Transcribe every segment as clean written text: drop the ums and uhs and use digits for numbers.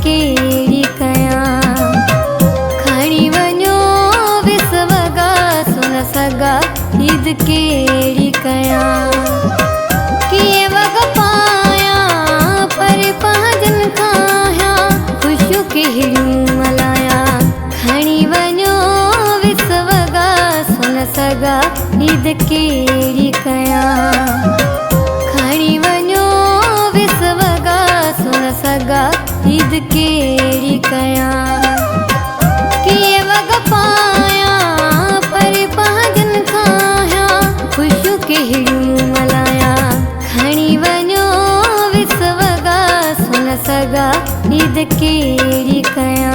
केड़ी कया खणी वञो विसवगा सुन सगा ईद केड़ी कया किए वग पाया पर पाजन खाया खुशियों केड़ियूं मलाया खणी वञो विसवगा सुन सगा ईद केड़ी कया खणी वञो विसवगा सुन सगा ईद केड़ी कया किए वग पाया पर पाजन खाया खुशियों केड़ियूं मलाया खणी वञो विसवगा सुन सगा ईद केड़ी कया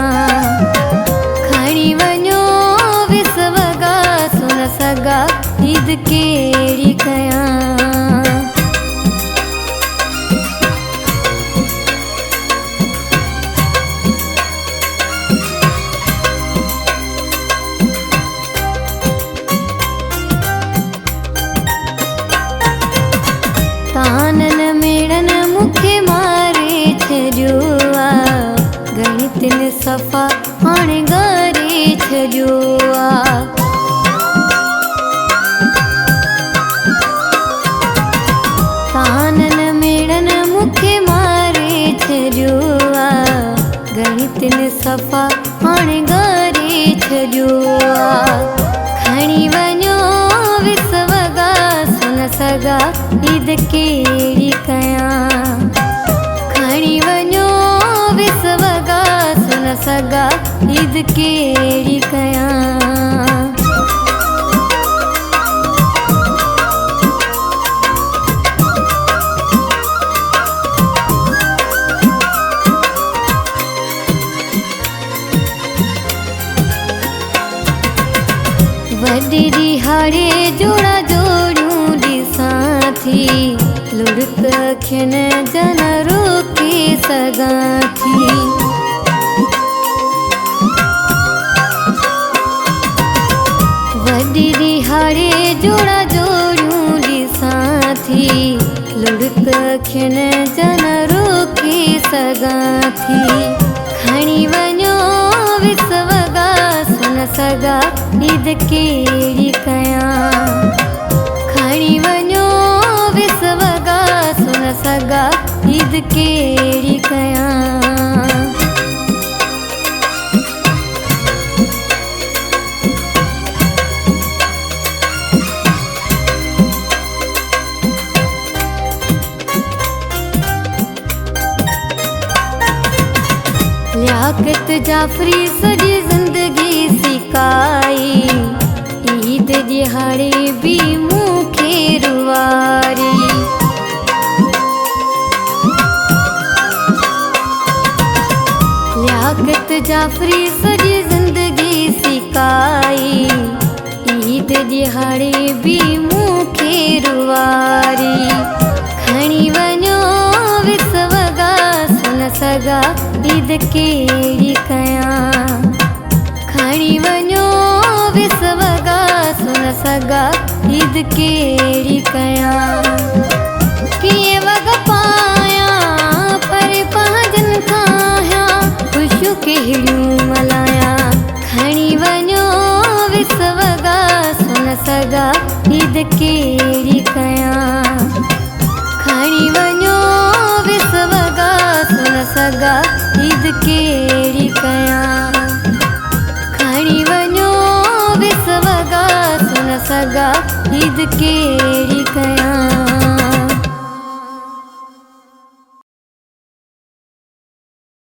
खणी वञो विसवगा सुन सगा ईद केड़ी कया तानन मेड़न मुखे मारे छॾियो आ गणित ने सफ़ा हाणे घरे छॾियो आ तानन मेड़न मुखे मारे छॾियो आ गणित ने सफ़ा हाणे घरे छॾियो आ खणी वञो विसवगा सुन सगा ईद केड़ी कया खणी वञो विसवगा सुन सगा ईद केड़ी कया वॾी दिहाड़े जोड़ा जोड़ूं ॾिसां थी लुढ़क अखियुन जन रोके सघां थी वॾी दिहाड़े जोड़ा जोड़ूं ॾिसां थी लुढ़क अखियुन जन रोके सघां थी खणी वञो विसवगा सुन सगा ईद केड़ी कया खणी वञो विसवगा सुन सगा ईद केड़ी कया लियाकत जाफरी सॼी ज़िंदगी सिकाई ईद दिहाड़े भी मूंखे रुवारी लियाकत जाफरी सॼी ज़िंदगी सिकाई ईद दिहाड़े भी मूंखे रुवारी खणी वञो विसवगा सुन सगा ईद केड़ी कया खणी वञो विसवगा सुन सगा ईद केड़ी कया किए वग पाया पर पाजन खाया खुशियों केड़ियूं मलाया खणी वञो विसवगा सुन सगा ईद केड़ी कया खणी वञो विसवगा सुन सगा ईद केड़ी कया खणी वञो विसवगा सुन सगा ईद केड़ी